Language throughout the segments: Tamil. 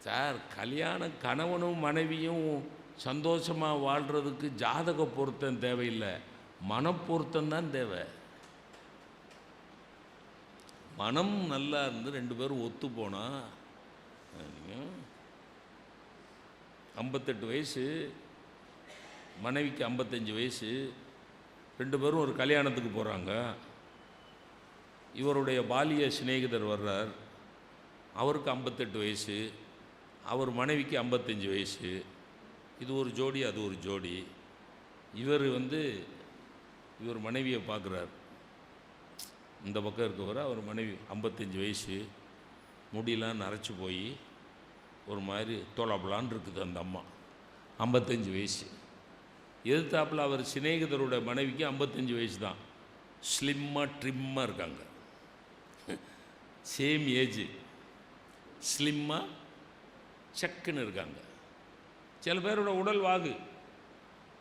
சார் கல்யாணம் கணவனும் மனைவியும் சந்தோஷமாக வாழ்கிறதுக்கு ஜாதக பொருத்தம் தேவையில்லை, மனப்பொருத்தம் தான் தேவை. மனம் நல்லா இருந்து 2 பேரும் ஒத்து போனால், 58 வயசு மனைவிக்கு 55 வயசு, 2 பேரும் ஒரு கல்யாணத்துக்கு போகிறாங்க. இவருடைய பாலிய சிநேகிதர் வர்றார், அவருக்கு 58 வயசு, அவர் மனைவிக்கு 55 வயசு. இது ஒரு ஜோடி, அது ஒரு ஜோடி. இவர் மனைவியை பார்க்குறார். இந்த பக்கம் இருக்கவர் அவர் மனைவி 55 வயசு, முடியெல்லாம் நரைச்சி போய் ஒரு மாதிரி தோலாப்பலான்னு இருக்குது. அந்த அம்மா 55 வயசு. எதிர்த்தாப்பில் அவர் சிநேகிதரோட மனைவிக்கு 55 வயசு தான், ஸ்லிம்மாக ட்ரிம்மாக இருக்காங்க. சேம் ஏஜ், ஸ்லிம்மாக சக்குன்னு இருக்காங்க. சில பேரோட உடல் வாகு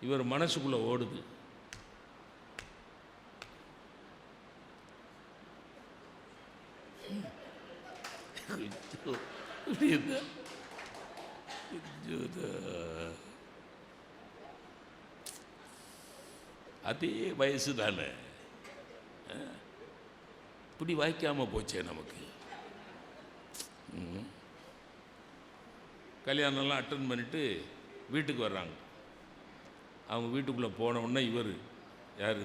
இவர் மனசுக்குள்ளே ஓடுது. அதே வயசு தானே, இப்படி வாய்க்காமல் போச்சே நமக்கு. கல்யாணம்லாம் அட்டன் பண்ணிவிட்டு வீட்டுக்கு வர்றாங்க. அவங்க வீட்டுக்குள்ளே போன உடனே இவர் யார்,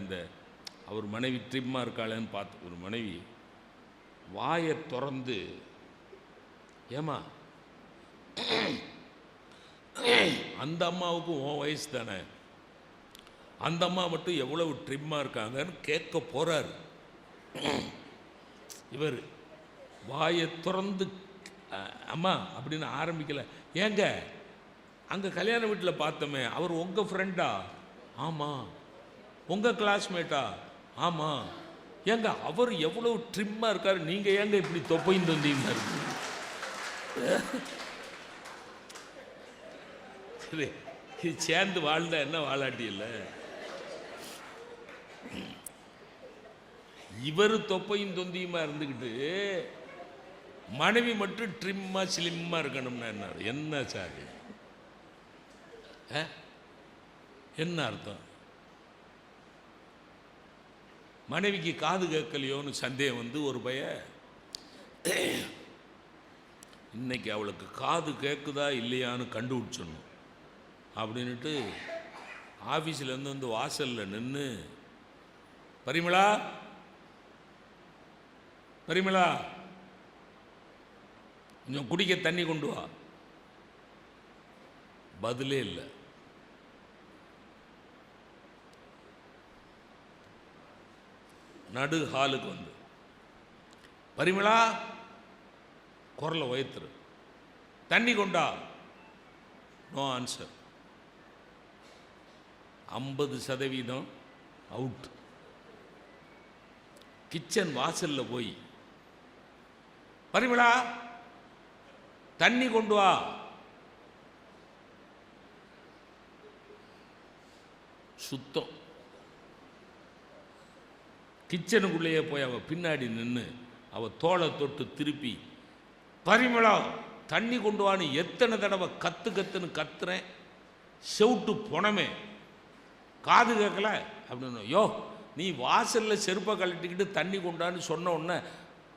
அவர் மனைவி ட்ரிம்மாக இருக்காளேன்னு பார்த்து ஒரு மனைவி வாயை திறந்து, ஏமா அந்த அம்மாவுக்கும் உன் வயசு தானே, அந்த அம்மா மட்டும் எவ்வளவு ட்ரிம்மாக இருக்காங்கன்னு கேட்க போகிறார். இவர் வாயை திறந்து அம்மா அப்படின்னு ஆரம்பிக்கலை. ஏங்க அங்கே கல்யாண வீட்டில் பார்த்தோமே, அவர் உங்கள் ஃப்ரெண்டா? ஆமாம். உங்கள் கிளாஸ்மேட்டா? ஆமாம். ஏங்க அவர் எவ்வளோ ட்ரிம்மாக இருக்கார், நீங்கள் ஏங்க இப்படி தொப்பைந்து வந்தீங்கன்னா இருக்கு. சரி, இது சேர்ந்து வாழ்ந்தா என்ன, வாழாட்டி இல்லை. இவர் தொப்பையும் தொந்தியுமா இருந்துக்கிட்டு மனைவி மட்டும் ட்ரிம்மாக ஸ்லிம்மாக இருக்கணும்னா என்ன சார், என்ன அர்த்தம்? மனைவிக்கு காது கேட்கலையோன்னு சந்தேகம் வந்து ஒரு இன்னைக்கு அவளுக்கு காது கேட்குதா இல்லையான்னு கண்டுபிடிச்சிடணும் அப்படின்ட்டு ஆஃபீஸ்லேருந்து வந்து வாசலில் நின்று, பரிமளா பரிமளா கொஞ்சம் குடிக்க தண்ணி கொண்டு வா. பதிலே இல்லை. நடு ஹாலுக்கு வந்து, பரிமளா குரலை உயர்த்துரு, தண்ணி கொண்டா. No answer. 50% அவுட். கிச்சன் வாசல்ல போய், பரிமளா தண்ணி கொண்டு வா. சுத்தம். கிச்சனுக்குள்ளேயே போய் அவள் பின்னாடி நின்று அவள் தோளை தொட்டு திருப்பி, பரிமளா தண்ணி கொண்டு வான்னு எத்தனை தடவை கத்துன்னு கத்துறேன், செவுட்டு போனமே, காது கேட்கல அப்படின்னு. யோ நீ வாசலில் செருப்பை கழட்டிக்கிட்டு தண்ணி கொண்டான்னு சொன்ன உடனே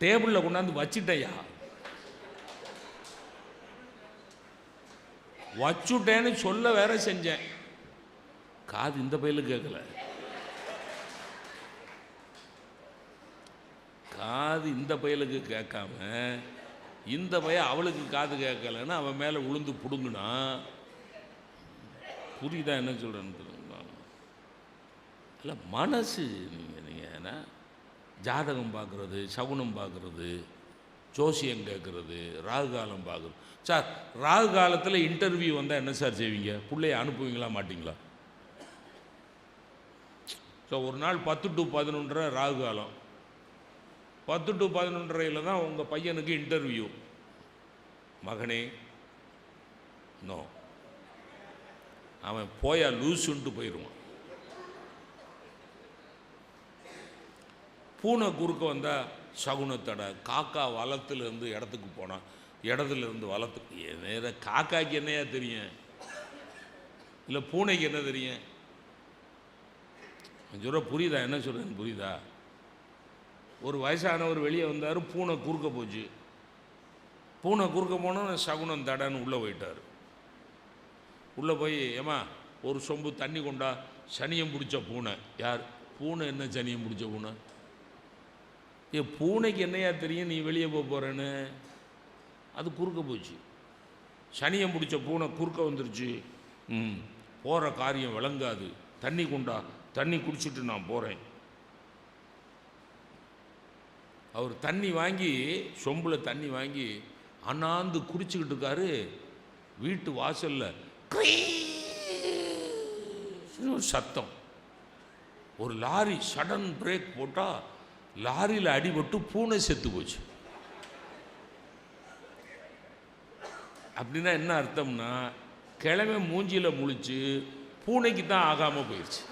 டேபிளில் கொண்டாந்து வச்சுட்டையா? வச்சுட்டேன்னு சொல்ல வேற செஞ்சேன், காது இந்த பையில கேட்கல. காது இந்த பையலுக்கு கேட்காம இந்த பையன் அவளுக்கு காது கேட்கலன்னு அவன் மேலே உளுந்து பிடுங்குனா, புரியுதா என்ன சொல்கிறேன்னு? இல்லை மனசு. நீங்கள் ஏன்னா ஜாதகம் பார்க்குறது, சகுனம் பார்க்குறது, ஜோசியம் கேட்குறது, ராகு காலம் பார்க்குறது. சார் ராகு காலத்தில் இன்டர்வியூ வந்தால் என்ன சார் செய்வீங்க? பிள்ளைய அனுப்புவீங்களா மாட்டிங்களா? ஸோ ஒரு நாள் 10 to 11 ராகு காலம். 10 to 11 தான் உங்கள் பையனுக்கு இன்டர்வியூ. மகனே நோ, அவன் போயா லூசுன்ட்டு போயிடுவான். பூனை குறுக்க வந்தால் சகுனத்தடை, காக்கா வளத்துலேருந்து இடத்துக்கு போனான், இடத்துல இருந்து வளர்த்து நேர காக்காய்க்கு என்னையா தெரியும், இல்லை பூனைக்கு என்ன தெரியும்? சொல்ற புரியுதா? என்ன சொல்கிறேன்னு புரியுதா? ஒரு வயசானவர் வெளியே வந்தார், பூனை குறுக்க போச்சு. பூனை குறுக்க போனோன்னு சகுனம் தடன்னு உள்ளே போயிட்டார். உள்ளே போய் ஏமா ஒரு சொம்பு தண்ணி கொண்டா. சனியம் பிடிச்ச பூனை. யார்? பூனை. என்ன சனியம் பிடிச்ச பூனை? பூனைக்கு என்னையா தெரியும் நீ வெளியே போகிறேன்னு? அது குறுக்க போச்சு. சனியம் பிடிச்ச பூனை குறுக்க வந்துருச்சு. போகிற காரியம் விளங்காது. தண்ணி கொண்டா. தண்ணி குடிச்சிட்டு நான் போகிறேன். அவர் தண்ணி வாங்கி சொம்பில் தண்ணி வாங்கி அண்ணாந்து குடிச்சுக்கிட்டு இருக்காரு. வீட்டு வாசலில் ஒரு சத்தம். ஒரு லாரி சடன் பிரேக் போட்டால் லாரியில் அடிபட்டு பூனை செத்து போச்சு. அப்படின்னா என்ன அர்த்தம்னா, கிழமை மூஞ்சியில் முழிச்சு பூனைக்கு தான் ஆகாமல் போயிடுச்சு.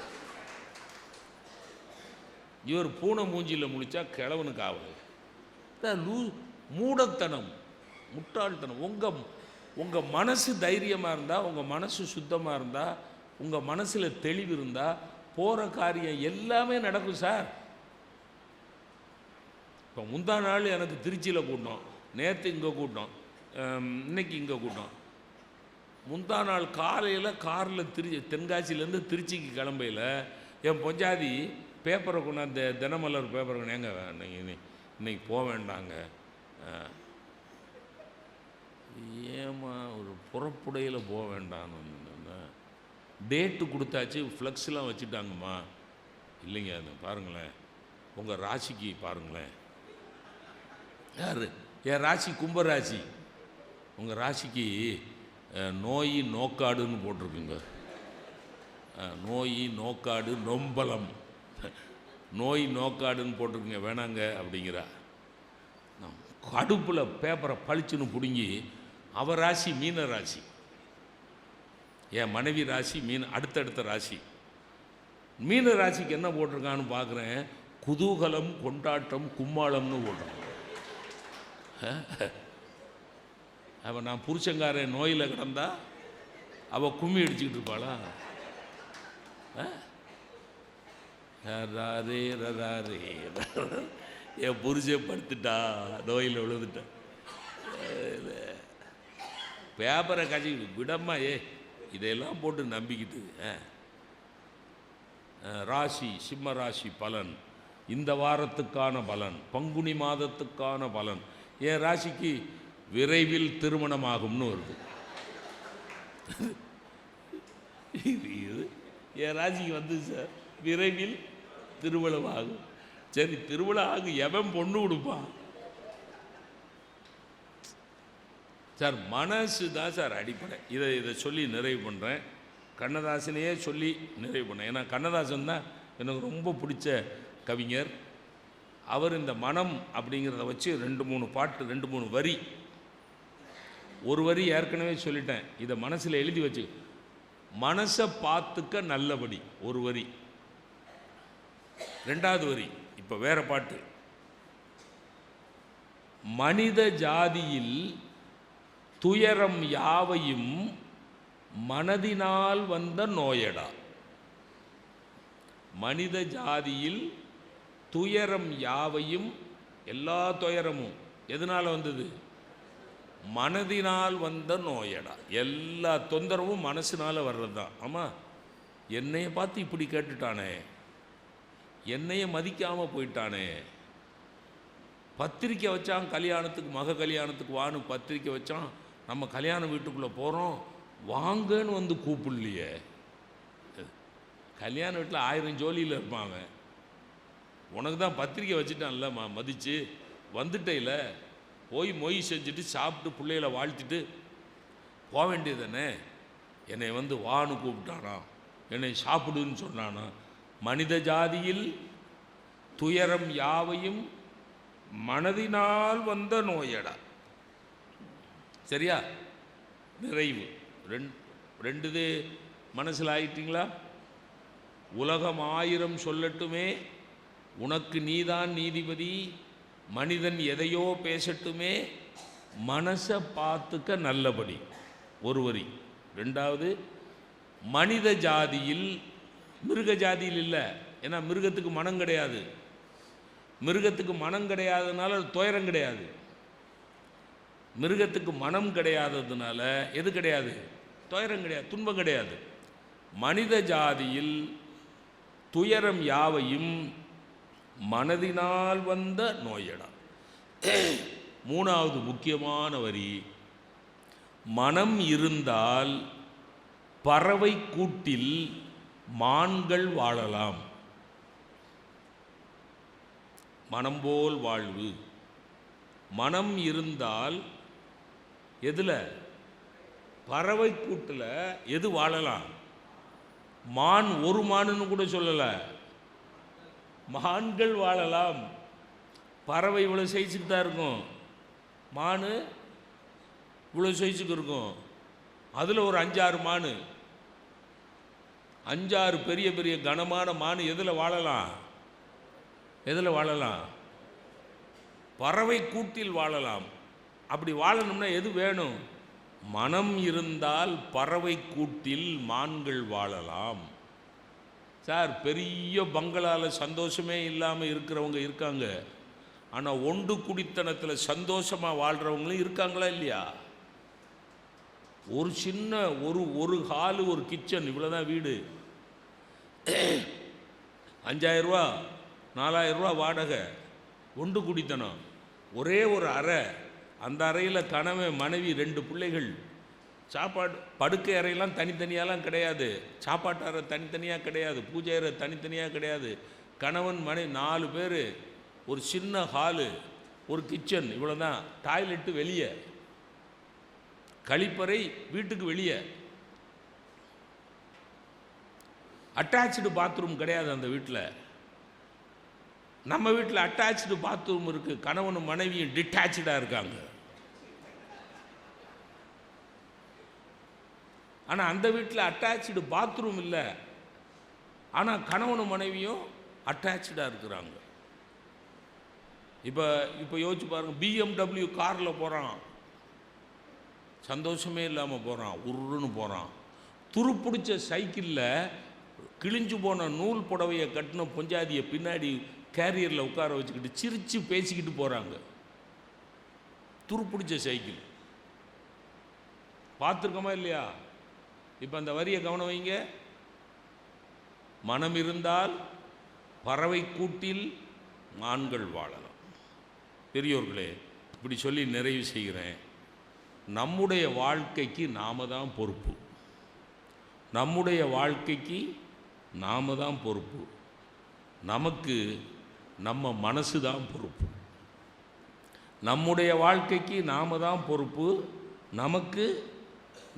இவர் பூனை மூஞ்சியில் முழிச்சா கிழவனுக்கு ஆகலை. மூடத்தனம், முட்டாள்தனம். உங்கள் மனசு தைரியமாக இருந்தால், உங்கள் மனசு சுத்தமாக இருந்தால், உங்கள் மனசில் தெளிவு இருந்தால் போகிற காரியம் எல்லாமே நடக்கும் சார். இப்போ முந்தா நாள் எனக்கு திருச்சியில் கூட்டம், நேற்று இங்கே கூட்டம், இன்னைக்கு இங்கே கூட்டம். முந்தா நாள் காலையில் காரில் தென்காசியிலேருந்து திருச்சிக்கு கிளம்பையில் என் பொஞ்சாதி பேப்பரை கொண்டாந்து, தினமலர் பேப்பரை கொண்டாங்க, இன்னைக்கு போக வேண்டாங்க. ஏமா ஒரு புறப்புடையில் போக வேண்டான்னு டேட்டு கொடுத்தாச்சு, ஃப்ளெக்ஸ்லாம் வச்சுட்டாங்கம்மா. இல்லைங்க, அது பாருங்களேன், உங்கள் ராசிக்கு பாருங்களேன். யார்? என் ராசி கும்பராசி. உங்கள் ராசிக்கு நோய் நோக்காடுன்னு போட்டிருக்குங்க. நோய் நோக்காடு நொம்பலம். நோய் நோக்காடுன்னு போட்டிருக்குங்க, வேணாங்க அப்படிங்கிறா. கடுப்பில் பேப்பரை பளிச்சுன்னு பிடுங்கி, அவர் ராசி மீன ராசி, என் மனைவி ராசி மீன், அடுத்தடுத்த ராசி. மீன ராசிக்கு என்ன போட்டிருக்கான்னு பார்க்குறேன், குதூகலம் கொண்டாட்டம் கும்மாளம்னு போட்டிருக்கேன். அவன் நான் புருஷங்காரன் நோயில் கிடந்தா அவள் கும்மி அடிச்சுக்கிட்டு இருப்பாளா? ராரே ரராரே, என் புருஷன் படுத்துட்டா, நோயில் விழுந்துட்டா. பேப்பரை காய்ச்சி விடம்மா, இதையெல்லாம் போட்டு நம்பிக்கிட்டு. ராசி சிம்ம ராசி பலன், இந்த வாரத்துக்கான பலன், பங்குனி மாதத்துக்கான பலன். என் ராசிக்கு விரைவில் திருமணமாகும்னு வருது. என் ராசிக்கு வந்து சார் விரைவில் திருமணம் ஆகும். சரி, திருமணம் ஆகும், எவன் பொண்ணு கொடுப்பான் சார்? மனசு தான் சார் அடிப்படை. இதை சொல்லி நிறைவு பண்ணுறேன். கண்ணதாசனையே சொல்லி நிறைவு பண்ணேன். ஏன்னா கண்ணதாசன் தான் எனக்கு ரொம்ப பிடிச்ச கவிஞர். அவர் இந்த மனம் அப்படிங்கிறத வச்சு 2-3 பாட்டு, 2-3 வரி. ஒரு வரி ஏற்கனவே சொல்லிட்டேன், இதை மனசில் எழுதி வச்சு, மனசை பார்த்துக்க நல்லபடி, ஒரு வரி. 2வது வரி இப்போ வேற பாட்டு. மனித ஜாதியில் துயரம் யாவையும் மனதினால் வந்த நோயடா. மனித ஜாதியில் துயரம் யாவையும், எல்லா துயரமும் எதனால் வந்தது? மனதினால் வந்த நோயடா. எல்லா தொந்தரவும் மனசினால் வர்றது தான். ஆமாம், என்னைய பார்த்து இப்படி கேட்டுட்டானே, என்னைய மதிக்காமல் போயிட்டானே, பத்திரிக்கை வச்சான் கல்யாணத்துக்கு, மக கல்யாணத்துக்கு வான்னு பத்திரிக்கை வச்சான், நம்ம கல்யாண வீட்டுக்குள்ளே போகிறோம், வாங்கன்னு வந்து கூப்பிடலையே. கல்யாண வீட்டில் 1000 ஜோலியில் இருப்பாங்க, உனக்கு தான் பத்திரிக்கை வச்சுட்டான்ல, மதித்து வந்துட்டேல, போய் மொய் செஞ்சுட்டு சாப்பிட்டு பிள்ளைகளை வாழ்த்திட்டு போக வேண்டியது தானே. என்னை வந்து வான்னு கூப்பிட்டானா, என்னை சாப்பிடுன்னு சொன்னானா. மனித ஜாதியில் துயரம் யாவையும் மனதினால் வந்த நோயடா. சரியா? நிறைவு. 2 மனசில் ஆயிட்டீங்களா? உலகம் 1000 சொல்லட்டுமே, உனக்கு நீதான் நீதிபதி, மனிதன் எதையோ பேசட்டுமே, மனசை பார்த்துக்க நல்லபடி, ஒரு வரி. ரெண்டாவது, மனித ஜாதியில், மிருக ஜாதியில் இல்லை, ஏன்னா மிருகத்துக்கு மனம் கிடையாது. மிருகத்துக்கு மனம் கிடையாததுனால துயரம் கிடையாது. மிருகத்துக்கு மனம் கிடையாததுனால எது கிடையாது? துயரம் கிடையாது, துன்பம் கிடையாது. மனித ஜாதியில் துயரம் யாவையும் மனதினால் வந்த நோயடா. மூணாவது முக்கியமான வரி, மனம் இருந்தால் பறவை கூட்டில் மான்கள் வாழலாம். மனம் போல் வாழ்வு. மனம் இருந்தால் எதில்? பறவை கூட்டில் எது வாழலாம்? மான். ஒரு மானுன்னு கூட சொல்லலை, மான்கள் வாழலாம். பறவை இவ்வளோ சைஸுக்கு தான் இருக்கும், மான் இவ்வளோ சைஸுக்கு இருக்கும். அதில் ஒரு 5-6 மான், 5-6 பெரிய பெரிய கனமான மான் எதில் வாழலாம்? எதில் வாழலாம்? பறவை கூட்டில் வாழலாம். அப்படி வாழணும்னா எது வேணும்? மனம் இருந்தால் பறவை கூட்டில் மான்கள் வாழலாம். சார், பெரிய பங்களாவில் சந்தோஷமே இல்லாமல் இருக்கிறவங்க இருக்காங்க, ஆனால் ஒன்று குடித்தனத்தில் சந்தோஷமாக வாழ்கிறவங்களும் இருக்காங்களா இல்லையா? ஒரு சின்ன ஒரு ஹாலு, ஒரு கிச்சன், இவ்வளோதான் வீடு. 5000 ரூபா 4000 ரூபா வாடகை, ஒன்று குடித்தனம். ஒரே ஒரு அறை, அந்த அறையில் கணவன் மனைவி 2 பிள்ளைகள். சாப்பாடு, படுக்கை அறையெல்லாம் தனித்தனியாலாம் கிடையாது, சாப்பாட்டு அறை தனித்தனியாக கிடையாது, பூஜை அறை தனித்தனியாக கிடையாது. கணவன் மனைவி 4 பேர், ஒரு சின்ன ஹாலு, ஒரு கிச்சன், இவ்வளோ தான். டாய்லெட்டு வெளியே, கழிப்பறை வீட்டுக்கு வெளியே. அட்டாச்சு பாத்ரூம் கிடையாது அந்த வீட்டில். நம்ம வீட்டில் அட்டாச்சு பாத்ரூம் இருக்குது, கணவனும் மனைவியும் டிட்டாச்சாக இருக்காங்க. ஆனால் அந்த வீட்டில் அட்டாச்சு பாத்ரூம் இல்லை, ஆனால் கணவனும் மனைவியும் அட்டாச்சாக இருக்கிறாங்க. இப்போ யோசிச்சு பாருங்கள், BMW காரில் போகிறான், சந்தோஷமே இல்லாமல் போகிறான், உருன்னு போகிறான். துருப்பிடிச்ச சைக்கிளில் கிழிஞ்சு போன நூல் புடவையை கட்டின பொஞ்சாதியை பின்னாடி கேரியரில் உட்கார வச்சுக்கிட்டு சிரித்து பேசிக்கிட்டு போகிறாங்க. துருப்பிடிச்ச சைக்கிள் பார்த்துருக்கோமா இல்லையா? இப்போ அந்த வரியை கவனம் வைங்க. மனம் இருந்தால் பறவை கூட்டில் மான்கள் வாழலாம். பெரியோர்களே, இப்படி சொல்லி நிறைவு செய்கிறேன். நம்முடைய வாழ்க்கைக்கு நாம தான் பொறுப்பு. நம்முடைய வாழ்க்கைக்கு நாம தான் பொறுப்பு. நமக்கு நம்ம மனசு தான் பொறுப்பு. நம்முடைய வாழ்க்கைக்கு நாம தான் பொறுப்பு, நமக்கு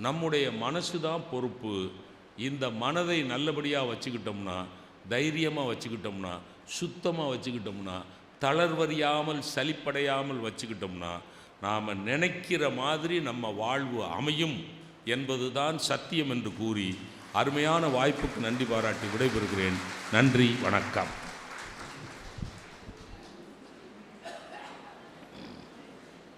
நம்முடைய மனசு தான் பொறுப்பு. இந்த மனதை நல்லபடியாக வச்சுக்கிட்டோம்னா, தைரியமாக வச்சுக்கிட்டோம்னா, சுத்தமாக வச்சுக்கிட்டோம்னா, தளர்வறியாமல் சலிப்படையாமல் வச்சுக்கிட்டோம்னா, நாம் நினைக்கிற மாதிரி நம்ம வாழ்வு அமையும் என்பது தான் சத்தியம் என்று கூறி அருமையான வாய்ப்புக்கு நன்றி பாராட்டி விடைபெறுகிறேன். நன்றி, வணக்கம்.